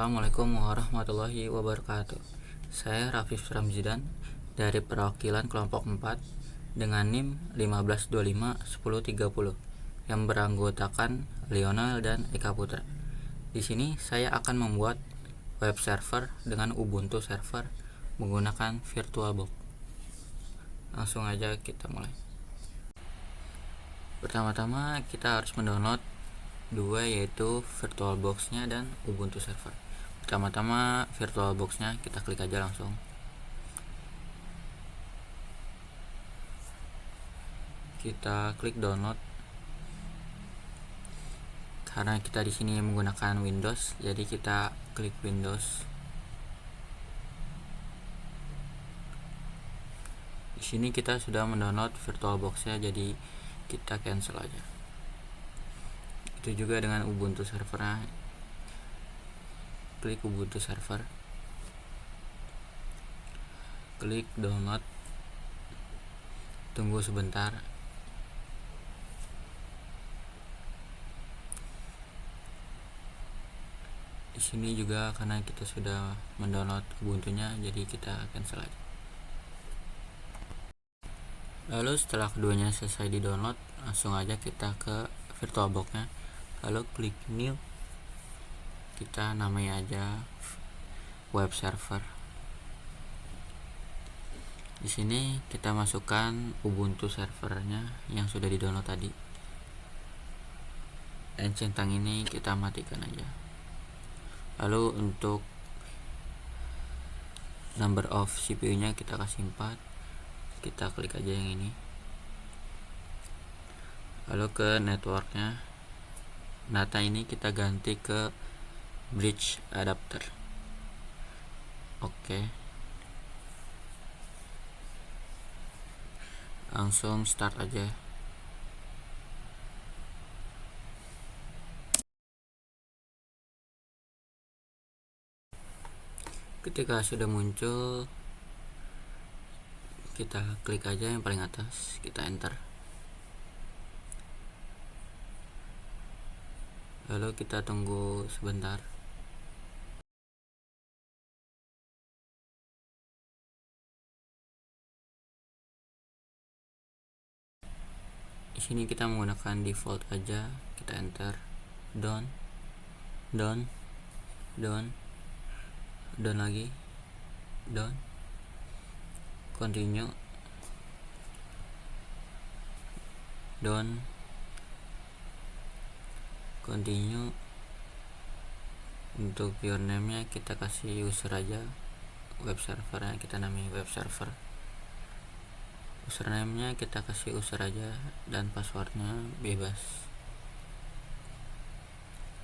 Assalamualaikum warahmatullahi wabarakatuh. Saya Rafif Ramzidan dari perwakilan kelompok 4 dengan NIM 15251030 yang beranggotakan Lionel dan Eka Putra. Di sini saya akan membuat web server dengan Ubuntu server menggunakan VirtualBox. Langsung aja kita mulai. Pertama-tama kita harus mendownload dua, yaitu VirtualBox-nya dan Ubuntu server. Pertama-tama VirtualBox-nya kita klik aja langsung. Kita klik download. Karena kita di sini menggunakan Windows, jadi kita klik Windows. Di sini kita sudah mendownload VirtualBox-nya, jadi kita cancel aja. Itu juga dengan Ubuntu servernya. Klik Ubuntu server, klik download, tunggu sebentar. Di sini juga karena kita sudah mendownload Ubuntunya, jadi kita cancel aja. Lalu setelah keduanya selesai di download, langsung aja kita ke VirtualBox-nya, lalu klik new. Kita namai aja web server. Di sini kita masukkan Ubuntu servernya yang sudah di download tadi, dan centang ini kita matikan aja. Lalu untuk number of CPU-nya kita kasih 4. Kita klik aja yang ini. Lalu ke networknya, data ini kita ganti ke bridge adapter. Oke. Langsung start aja. Ketika sudah muncul, kita klik aja yang paling atas, kita enter. Lalu kita tunggu sebentar. Di sini kita menggunakan default aja, kita enter. Down lagi, down, continue, down, continue. Untuk username-nya kita kasih user aja, web servernya kita namai web server. Username-nya kita kasih user aja, dan passwordnya bebas.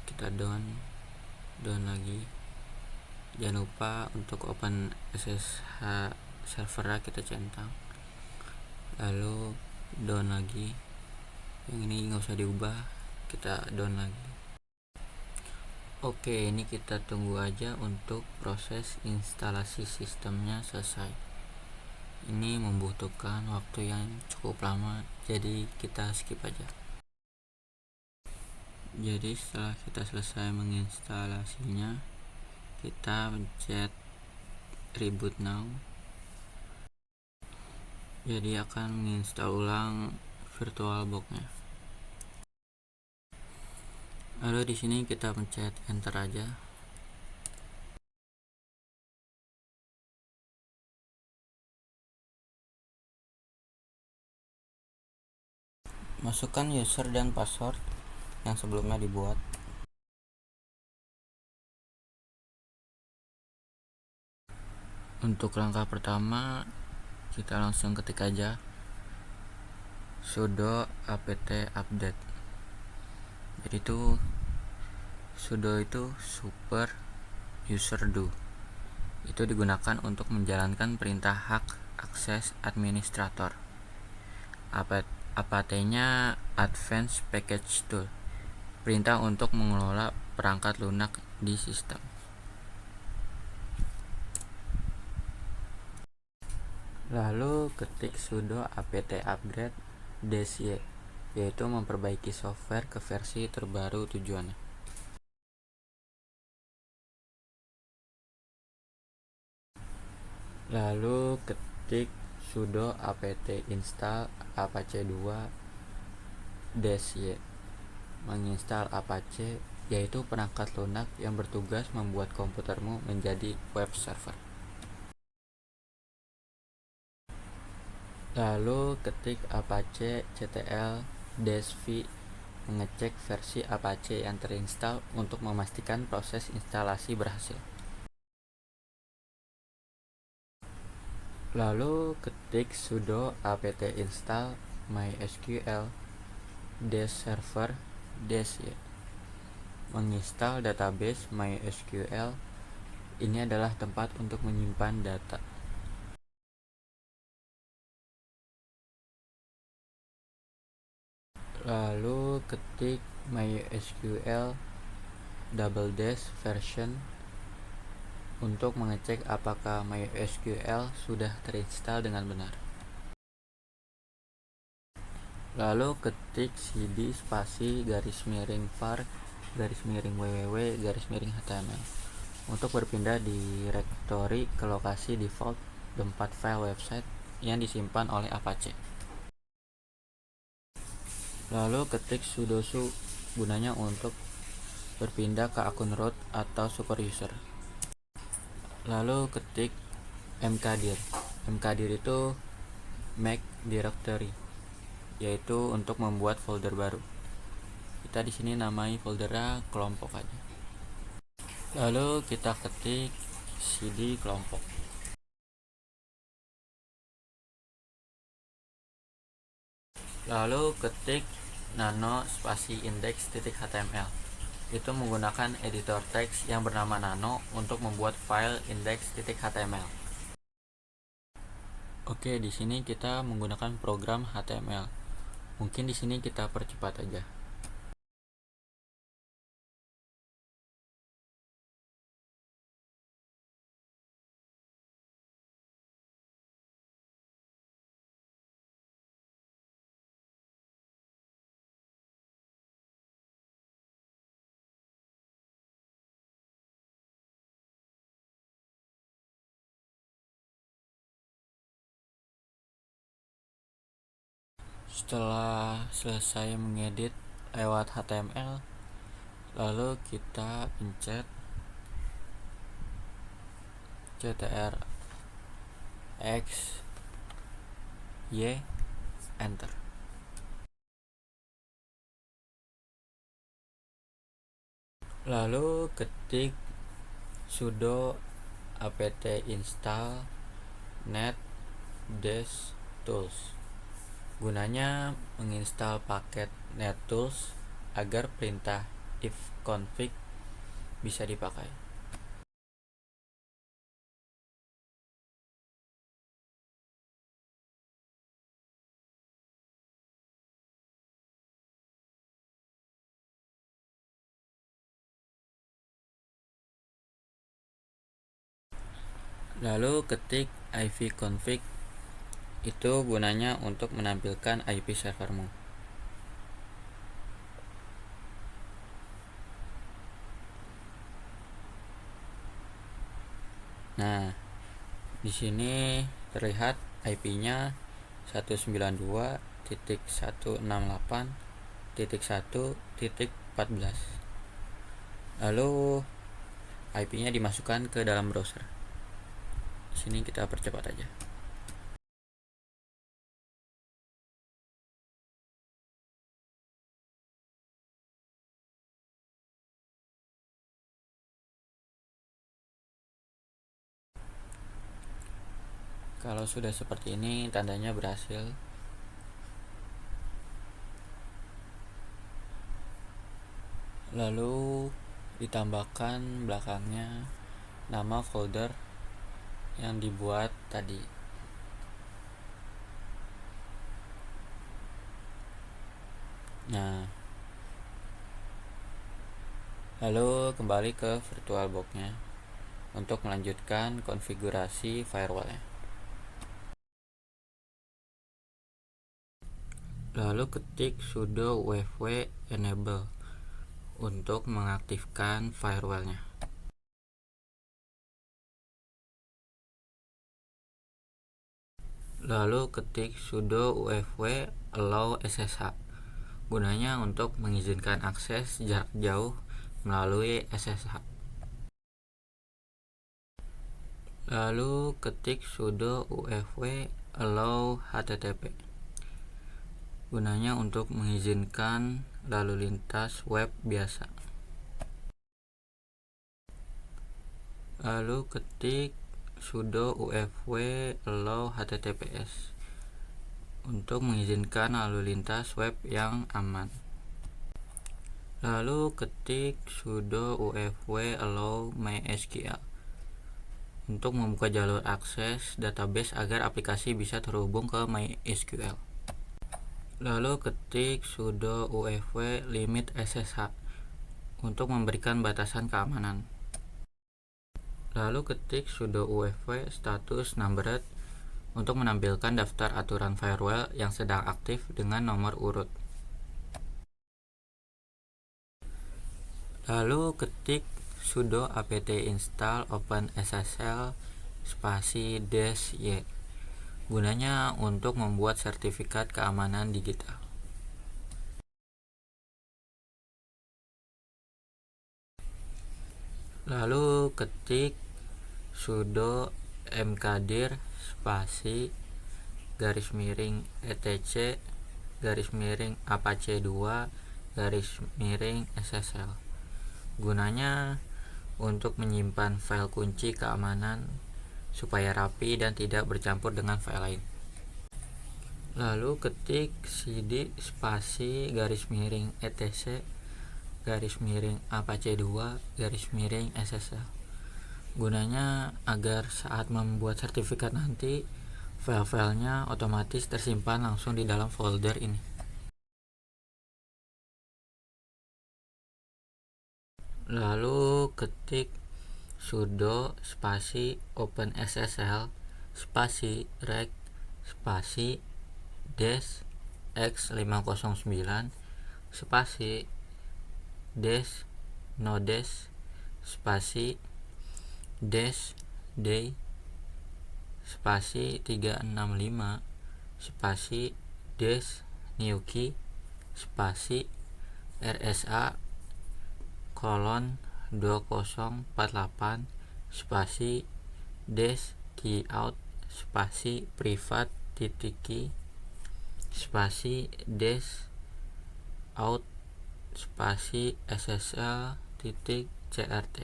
Kita down lagi. Jangan lupa untuk open SSH servernya kita centang. Lalu down lagi. Yang ini nggak usah diubah, kita down lagi. Oke, ini kita tunggu aja untuk proses instalasi sistemnya selesai. Ini membutuhkan waktu yang cukup lama, jadi kita skip aja. Jadi setelah kita selesai menginstalasinya, kita pencet reboot now. Jadi akan menginstal ulang VirtualBox-nya. Lalu di sini kita pencet enter aja. Masukkan user dan password yang sebelumnya dibuat. Untuk langkah pertama, kita langsung ketik aja sudo apt update. Jadi sudo itu super user do. Itu digunakan untuk menjalankan perintah hak akses administrator. apt-nya advanced package tool, perintah untuk mengelola perangkat lunak di sistem. Lalu ketik sudo apt upgrade -y, yaitu memperbaiki software ke versi terbaru tujuannya. Lalu ketik sudo apt install apache 2 -y menginstal Apache, yaitu perangkat lunak yang bertugas membuat komputermu menjadi web server. Lalu ketik apache ctl-v mengecek versi Apache yang terinstall untuk memastikan proses instalasi berhasil. Lalu ketik sudo apt install mysql -server -y menginstal database MySQL. Ini adalah tempat untuk menyimpan data. Lalu ketik MySQL version untuk mengecek apakah MySQL sudah terinstall dengan benar. Lalu ketik cd spasi _var _www_html untuk berpindah direktori ke lokasi default tempat file website yang disimpan oleh Apache. Lalu ketik sudo su gunanya untuk berpindah ke akun root atau super user. Lalu ketik mkdir. Mkdir itu make directory, yaitu untuk membuat folder baru. Kita di sini namai foldernya kelompok aja. Lalu kita ketik cd kelompok. Lalu ketik nano spasi index.html. Itu menggunakan editor teks yang bernama nano untuk membuat file index.html. Oke, di sini kita menggunakan program HTML. Mungkin di sini kita percepat aja. Setelah selesai mengedit lewat HTML, lalu kita pencet ctrl x y enter. Lalu ketik sudo apt install net-tools. Gunanya menginstal paket NetTools agar perintah ifconfig bisa dipakai. Lalu ketik ipconfig. Itu gunanya untuk menampilkan IP servermu. Nah, di sini terlihat IP-nya 192.168.1.14. Lalu IP-nya dimasukkan ke dalam browser. Di sini kita percepat aja. Kalau sudah seperti ini, tandanya berhasil. Lalu ditambahkan belakangnya nama folder yang dibuat tadi. Nah, lalu kembali ke VirtualBox-nya untuk melanjutkan konfigurasi firewall-nya. Lalu ketik sudo wv enable untuk mengaktifkan firewall-nya. Lalu ketik sudo ufw allow ssh. Gunanya untuk mengizinkan akses jarak jauh melalui SSH. Lalu ketik sudo ufw allow http. Gunanya untuk mengizinkan lalu lintas web biasa. Lalu ketik sudo ufw allow https untuk mengizinkan lalu lintas web yang aman. Lalu ketik sudo ufw allow mysql untuk membuka jalur akses database agar aplikasi bisa terhubung ke MySQL. Lalu ketik sudo ufw limit ssh untuk memberikan batasan keamanan. Lalu ketik sudo ufw status numbered untuk menampilkan daftar aturan firewall yang sedang aktif dengan nomor urut. Lalu ketik sudo apt install OpenSSL -y. Gunanya untuk membuat sertifikat keamanan digital. Lalu ketik sudo mkdir /etc apache 2 /ssl. Gunanya untuk menyimpan file kunci keamanan supaya rapi dan tidak bercampur dengan file lain. Lalu ketik cd /etc apache 2 /ssl. Gunanya agar saat membuat sertifikat nanti file-filenya otomatis tersimpan langsung di dalam folder ini. Lalu ketik sudo OpenSSL reg -x509 -nodes -day 365 -newkey rsa:2048 -keyout privat -key -out /ssl.crt.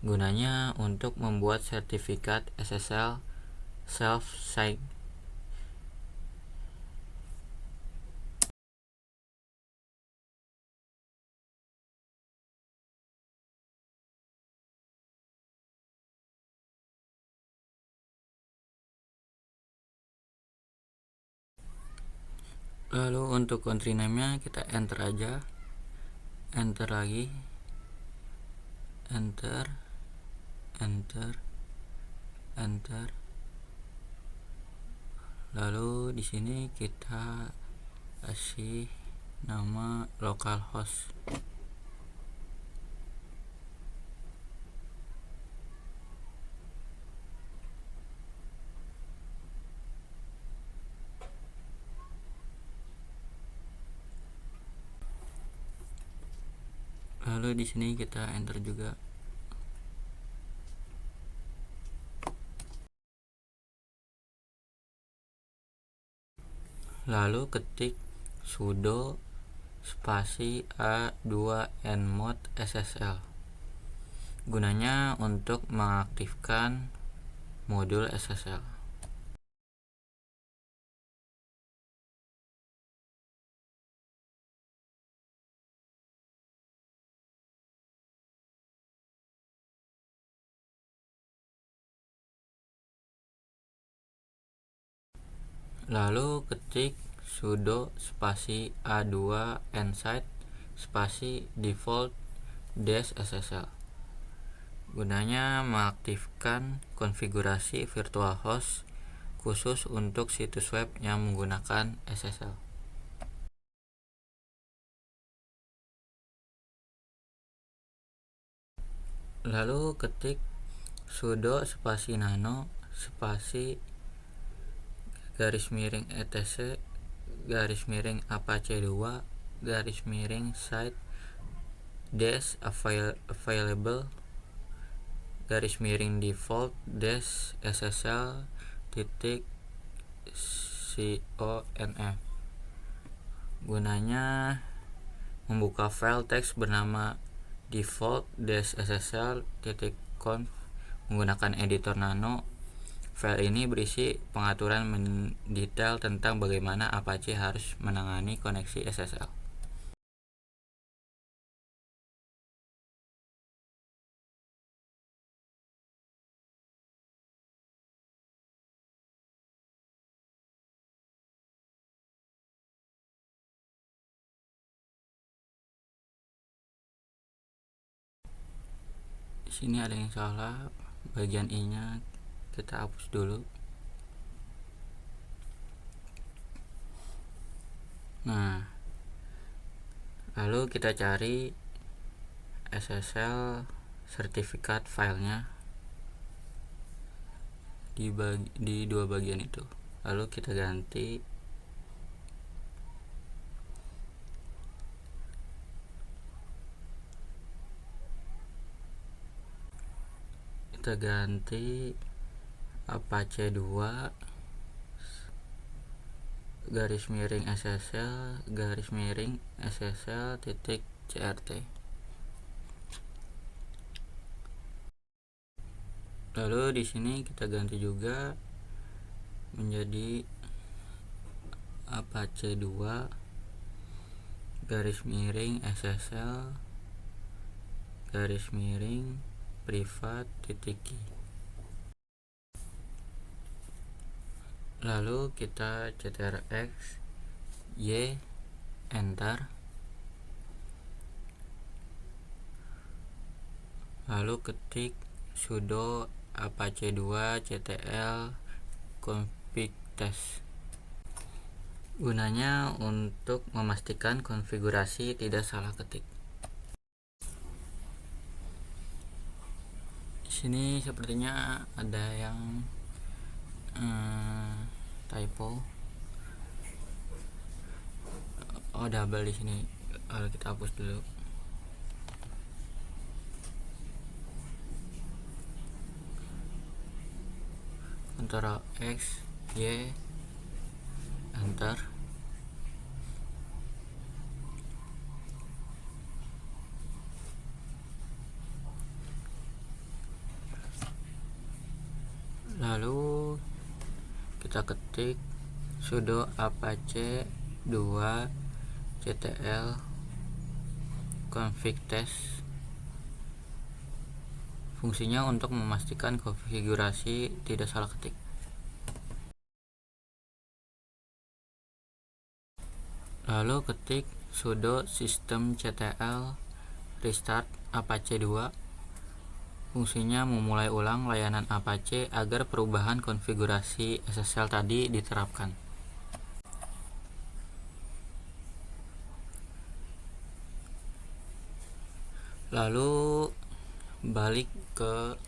Gunanya untuk membuat sertifikat SSL self-sign. Lalu untuk country name-nya kita enter aja, enter lagi, enter. Lalu di sini kita kasih nama localhost. Lalu di sini kita enter juga. Lalu ketik sudo a2nmod ssl. Gunanya untuk mengaktifkan modul SSL. Lalu ketik sudo a2nsight default -ssl. Gunanya mengaktifkan konfigurasi virtual host khusus untuk situs web yang menggunakan SSL. Lalu ketik sudo nano garis miring etc garis miring apache 2 garis miring site dash available garis miring default dash ssl titik conf. Gunanya membuka file teks bernama default-ssl.conf menggunakan editor Nano. File ini berisi pengaturan mendetail tentang bagaimana Apache harus menangani koneksi SSL. Di sini ada yang salah, bagian I-nya kita hapus dulu. Nah, lalu kita cari SSL sertifikat filenya di dua bagian itu. Lalu kita ganti Apache 2 garis miring SSL garis miring SSL titik CRT. Lalu di sini kita ganti juga menjadi Apache 2 garis miring SSL garis miring privat titik key. Lalu kita ctrx y enter, lalu ketik sudo apache 2 ctl config test. Gunanya untuk memastikan konfigurasi tidak salah ketik. Di sini sepertinya ada yang typo. Oh, double di sini. Lalu kita hapus dulu. Ctrl X Y enter. Lalu kita ketik sudo apache 2 ctl config test. Fungsinya untuk memastikan konfigurasi tidak salah ketik. Lalu ketik sudo systemctl restart apache 2. Fungsinya memulai ulang layanan Apache agar perubahan konfigurasi SSL tadi diterapkan. Lalu balik ke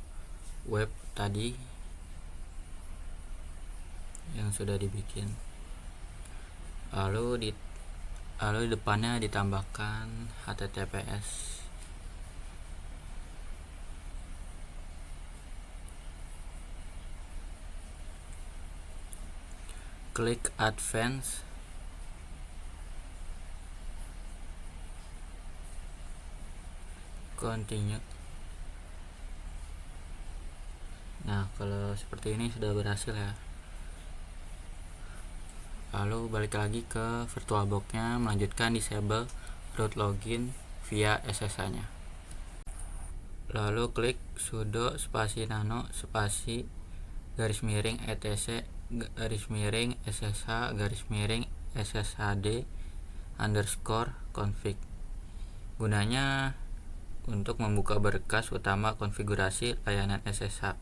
web tadi yang sudah dibikin. Lalu di depannya ditambahkan https. Klik advance. Continue. Nah, kalau seperti ini sudah berhasil ya. Lalu balik lagi ke VirtualBox-nya, melanjutkan disable root login via SSH-nya. Lalu klik sudo spasi nano spasi garis miring etc garis miring ssh garis miring sshd underscore config. Gunanya untuk membuka berkas utama konfigurasi layanan SSH.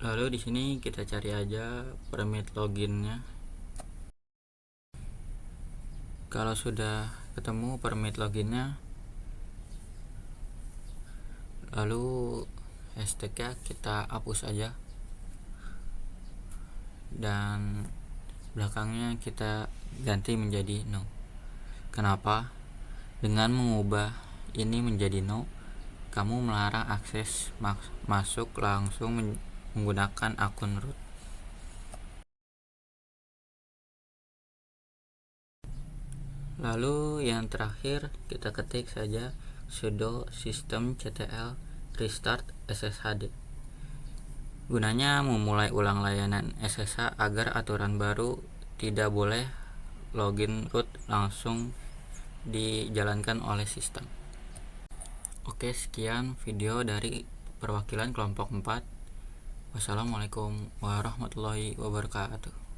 Lalu di sini kita cari aja permit loginnya. Kalau sudah ketemu permit loginnya, lalu hashtagnya kita hapus aja dan belakangnya kita ganti menjadi no. Kenapa? Dengan mengubah ini menjadi no, kamu melarang akses masuk langsung menggunakan akun root. Lalu yang terakhir, kita ketik saja sudo systemctl restart sshd. Gunanya memulai ulang layanan SSH agar aturan baru tidak boleh login root langsung dijalankan oleh sistem. Oke, sekian video dari perwakilan kelompok 4. Wassalamualaikum warahmatullahi wabarakatuh.